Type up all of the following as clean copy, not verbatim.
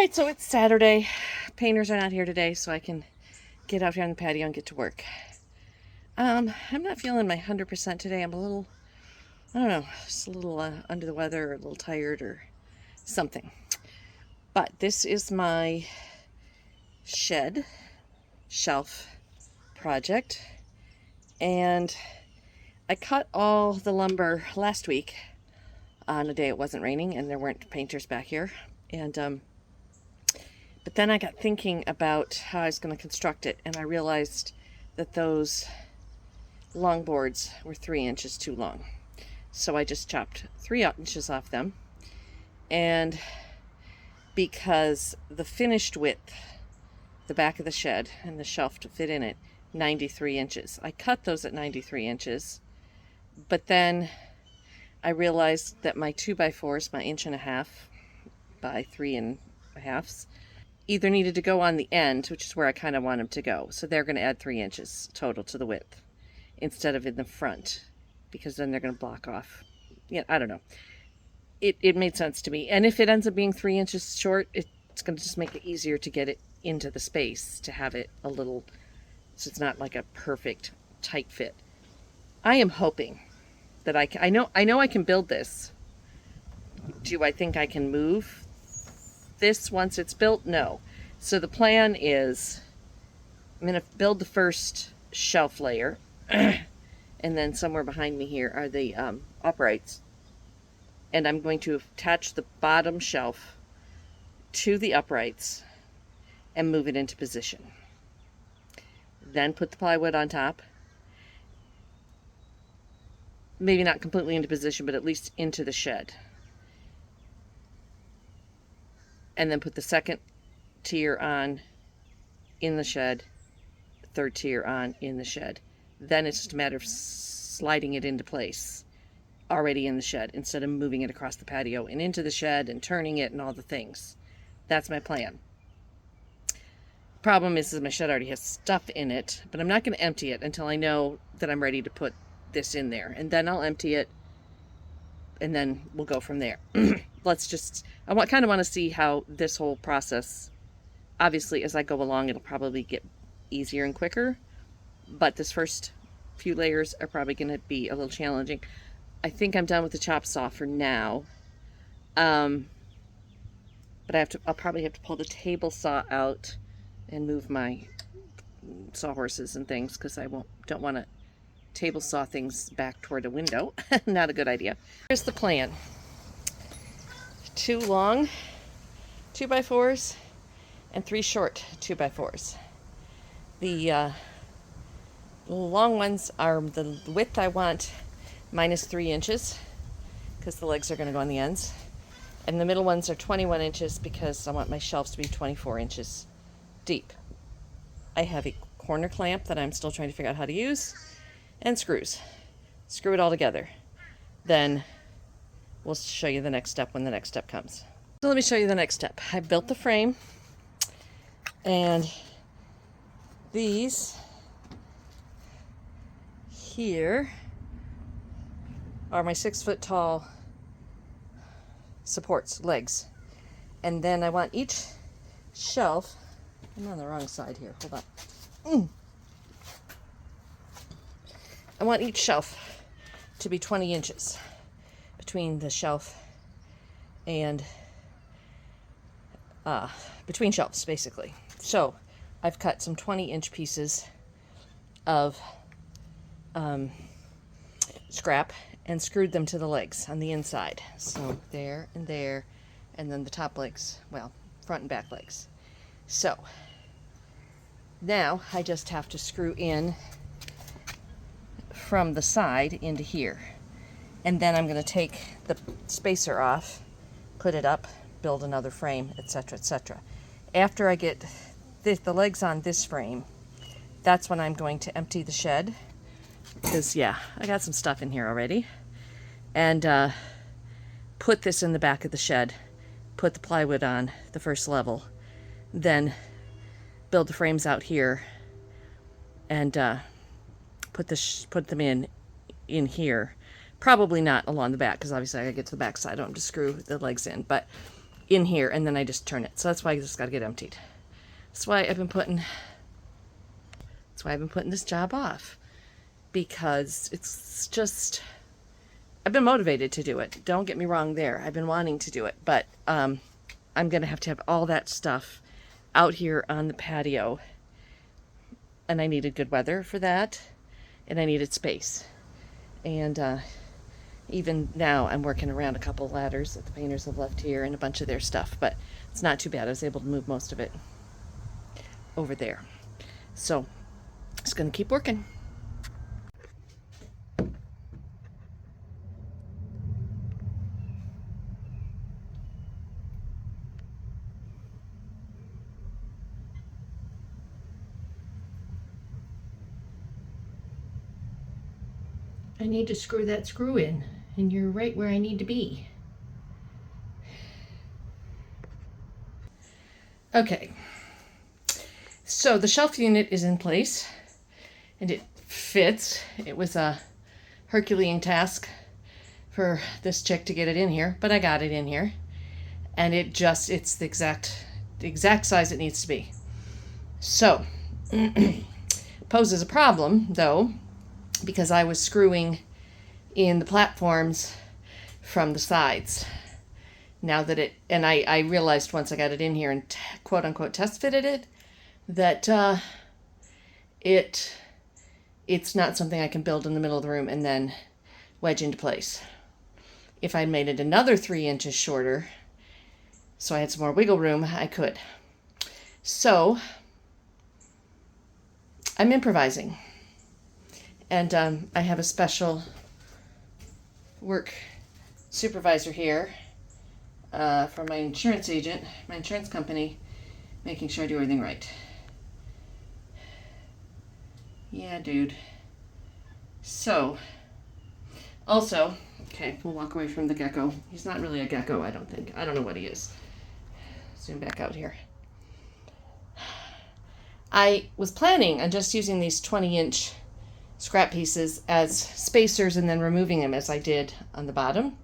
right, so it's Saturday. Painters are not here today, so I can get out here on the patio and get to work. I'm not feeling my 100% today. I'm a little, I don't know, just a little under the weather or a little tired or something. But this is my shed shelf project, and I cut all the lumber last week on a day it wasn't raining and there weren't painters back here. And but then I got thinking about how I was going to construct it, and I realized that those long boards were 3 inches too long. So I just chopped 3 inches off them, and because the finished width, the back of the shed and the shelf to fit in it, 93 inches. I cut those at 93 inches, but then I realized that my 2x4s, my 1.5 by 3.5s, either needed to go on the end, which is where I kind of want them to go. So they're going to add 3 inches total to the width instead of in the front, because then they're going to block off. Yeah, I don't know. It made sense to me. And if it ends up being 3 inches short, it's going to just make it easier to get it into the space, to have it a little, so it's not like a perfect tight fit. I am hoping that I know I can build this. Do I think I can move this once it's built? No. So the plan is I'm going to build the first shelf layer and then somewhere behind me here are the uprights, and I'm going to attach the bottom shelf to the uprights and move it into position. Then put the plywood on top, maybe not completely into position, but at least into the shed. And then put the second tier on in the shed, third tier on in the shed. Then it's just a matter of sliding it into place already in the shed, instead of moving it across the patio and into the shed and turning it and all the things. That's my plan. Problem is my shed already has stuff in it, but I'm not going to empty it until I know that I'm ready to put this in there. And then I'll empty it, and then we'll go from there. I kind of want to see how this whole process, obviously as I go along, it'll probably get easier and quicker, but this first few layers are probably going to be a little challenging. I think I'm done with the chop saw for now, but I'll probably have to pull the table saw out and move my sawhorses and things, because I don't want to table saw things back toward a window. Not a good idea. Here's the plan. 2 long 2x4s and 3 short 2x4s. The long ones are the width I want minus 3 inches, because the legs are going to go on the ends. And the middle ones are 21 inches because I want my shelves to be 24 inches deep. I have a corner clamp that I'm still trying to figure out how to use, and screws. Screw it all together. Then we'll show you the next step when the next step comes. So let me show you the next step. I built the frame, and these here are my 6-foot tall supports, legs. And then I want each shelf, I'm on the wrong side here, hold on. I want each shelf to be 20 inches between the shelf and between shelves, basically. So I've cut some 20-inch pieces of scrap and screwed them to the legs on the inside. So there and there, and then the top legs, well, front and back legs. So now I just have to screw in from the side into here. And then I'm going to take the spacer off, put it up, build another frame, etc., etc. After I get the legs on this frame, that's when I'm going to empty the shed, because yeah, I got some stuff in here already, and put this in the back of the shed, put the plywood on the first level, then build the frames out here, and put them in here. Probably not along the back, because obviously I gotta get to the back side. I don't have to screw the legs in, but in here and then I just turn it. So that's why this got to get emptied. That's why I've been putting this job off, because it's just, I've been motivated to do it. Don't get me wrong there. I've been wanting to do it, but I'm going to have all that stuff out here on the patio, and I needed good weather for that, and I needed space. And even now I'm working around a couple ladders that the painters have left here and a bunch of their stuff, but it's not too bad. I was able to move most of it over there. So just going to keep working. I need to screw that screw in, and you're right where I need to be. Okay, so the shelf unit is in place, and it fits. It was a Herculean task for this chick to get it in here, but I got it in here, and it's the exact size it needs to be. So, poses a problem, though, because I was screwing in the platforms from the sides. Now that I realized once I got it in here and quote unquote test fitted it, that it's not something I can build in the middle of the room and then wedge into place. If I made it another 3 inches shorter, so I had some more wiggle room, I could. So I'm improvising. And I have a special work supervisor here from my insurance agent, my insurance company, making sure I do everything right. Yeah, dude. So, also, okay, we'll walk away from the gecko. He's not really a gecko, I don't think. I don't know what he is. Zoom back out here. I was planning on just using these 20-inch scrap pieces as spacers and then removing them as I did on the bottom.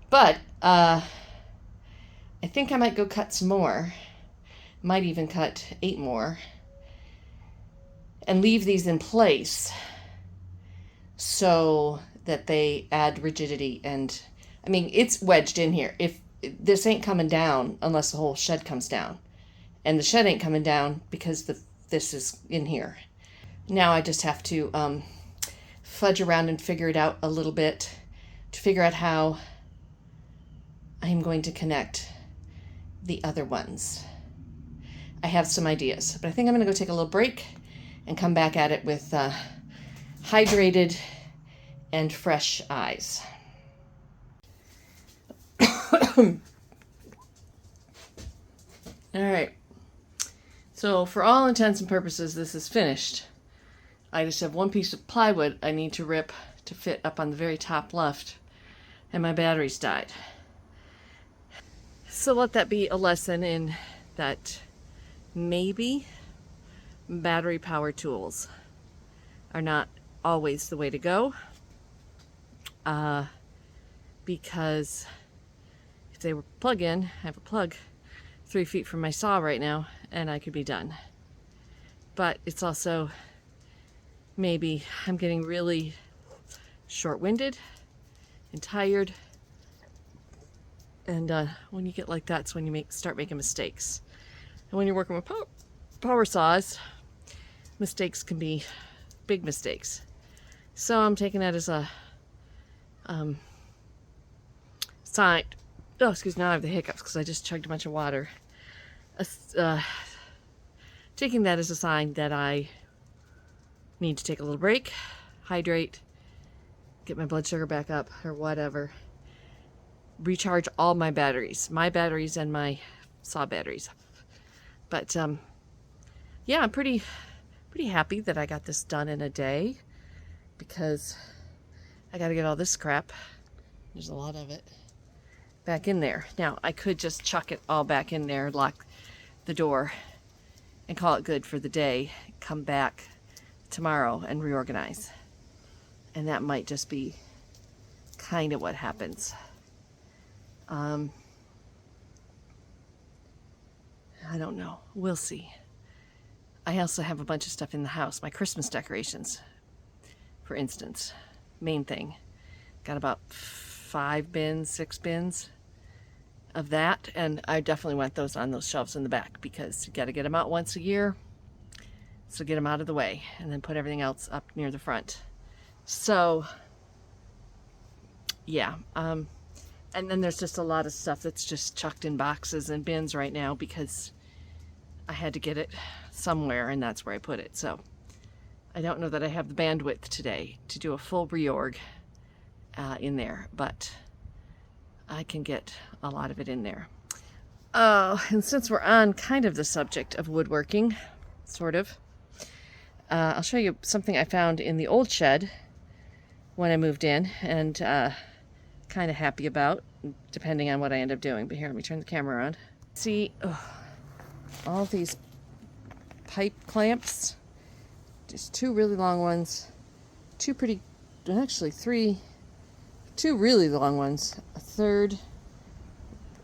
But I think I might go cut some more. Might even cut 8 more. And leave these in place so that they add rigidity. And I mean, it's wedged in here. If this ain't coming down unless the whole shed comes down. And the shed ain't coming down because this is in here. Now I just have to fudge around and figure it out a little bit to figure out how I'm going to connect the other ones. I have some ideas, but I think I'm going to go take a little break and come back at it with hydrated and fresh eyes. All right. So for all intents and purposes, this is finished. I just have one piece of plywood I need to rip to fit up on the very top left, and my batteries died. So let that be a lesson in that maybe battery power tools are not always the way to go, because if they were plug-in, I have a plug 3 feet from my saw right now and I could be done. But it's also maybe I'm getting really short-winded and tired, and when you get like that, it's when you start making mistakes. And when you're working with power saws, mistakes can be big mistakes. So I'm taking that as a sign. Oh, excuse me, now I have the hiccups because I just chugged a bunch of water. Taking that as a sign that I need to take a little break, hydrate, get my blood sugar back up or whatever, recharge all my batteries and my saw batteries. But yeah, I'm pretty happy that I got this done in a day, because I got to get all this crap, there's a lot of it, back in there. Now I could just chuck it all back in there, lock the door, and call it good for the day, come back tomorrow and reorganize. And that might just be kind of what happens. I don't know. We'll see. I also have a bunch of stuff in the house. My Christmas decorations, for instance. Main thing. Got about 5 bins, 6 bins of that. And I definitely want those on those shelves in the back because you got to get them out once a year. So get them out of the way and then put everything else up near the front. So, yeah. And then there's just a lot of stuff that's just chucked in boxes and bins right now because I had to get it somewhere and that's where I put it. So I don't know that I have the bandwidth today to do a full reorg in there, but I can get a lot of it in there. And since we're on kind of the subject of woodworking, sort of, I'll show you something I found in the old shed when I moved in and kind of happy about, depending on what I end up doing. But here, let me turn the camera around. See, all these pipe clamps. Just 2 really long ones, 2 pretty, actually 2 really long ones, a 3rd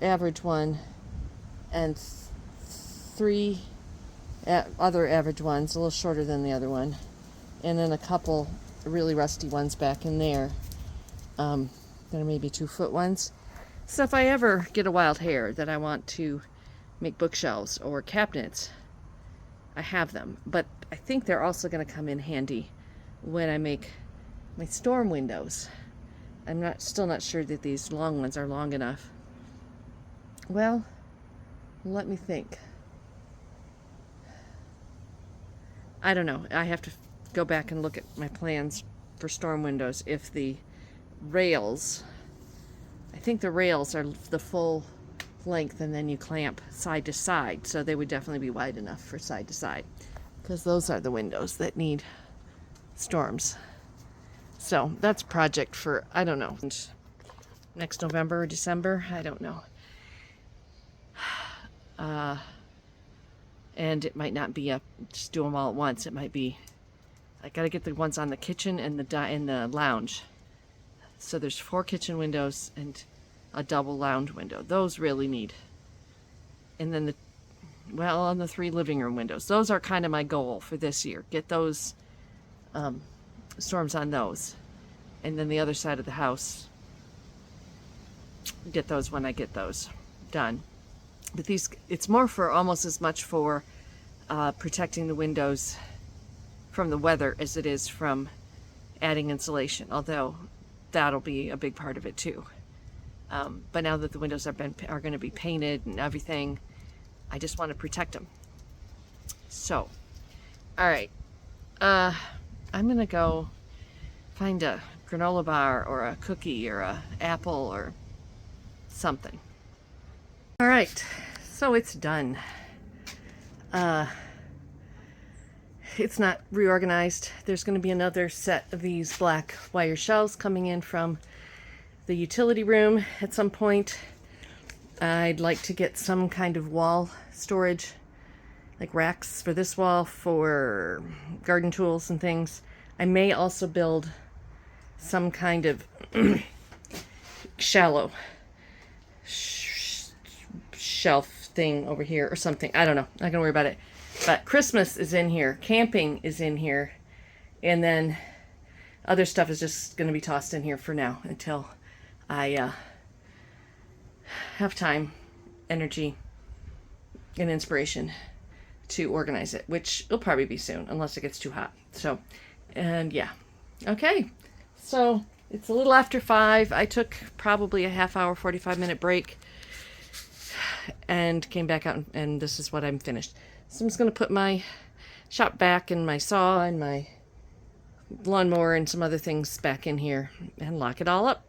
average one, and 3 other average ones, a little shorter than the other one, and then a couple really rusty ones back in there. That are maybe 2-foot ones. So if I ever get a wild hair that I want to make bookshelves or cabinets, I have them. But I think they're also going to come in handy when I make my storm windows. I'm still not sure that these long ones are long enough. Well, let me think. I don't know. I have to go back and look at my plans for storm windows. If the rails, I think the rails are the full length and then you clamp side to side, so they would definitely be wide enough for side to side because those are the windows that need storms. So that's a project for, I don't know, next November or December, I don't know. And it might not be just do them all at once. It might be, I gotta get the ones on the kitchen and the lounge. So there's 4 kitchen windows and a double lounge window. Those really need. And then on the 3 living room windows. Those are kind of my goal for this year. Get those storms on those. And then the other side of the house, get those when I get those done. But these, it's more for almost as much for protecting the windows from the weather as it is from adding insulation, although that'll be a big part of it too. But now that the windows are going to be painted and everything, I just want to protect them. So, all right, I'm going to go find a granola bar or a cookie or a apple or something. All right, so it's done. It's not reorganized. There's going to be another set of these black wire shelves coming in from the utility room at some point. I'd like to get some kind of wall storage, like racks for this wall for garden tools and things. I may also build some kind of shallow shelf thing over here or something. I don't know. Not gonna worry about it. But Christmas is in here. Camping is in here. And then other stuff is just going to be tossed in here for now until I have time, energy, and inspiration to organize it, which will probably be soon unless it gets too hot. So, and yeah. Okay. So it's a little after 5. I took probably a half hour, 45-minute break and came back out and this is what I'm finished. So I'm just going to put my shop vac and my saw and my lawnmower and some other things back in here and lock it all up.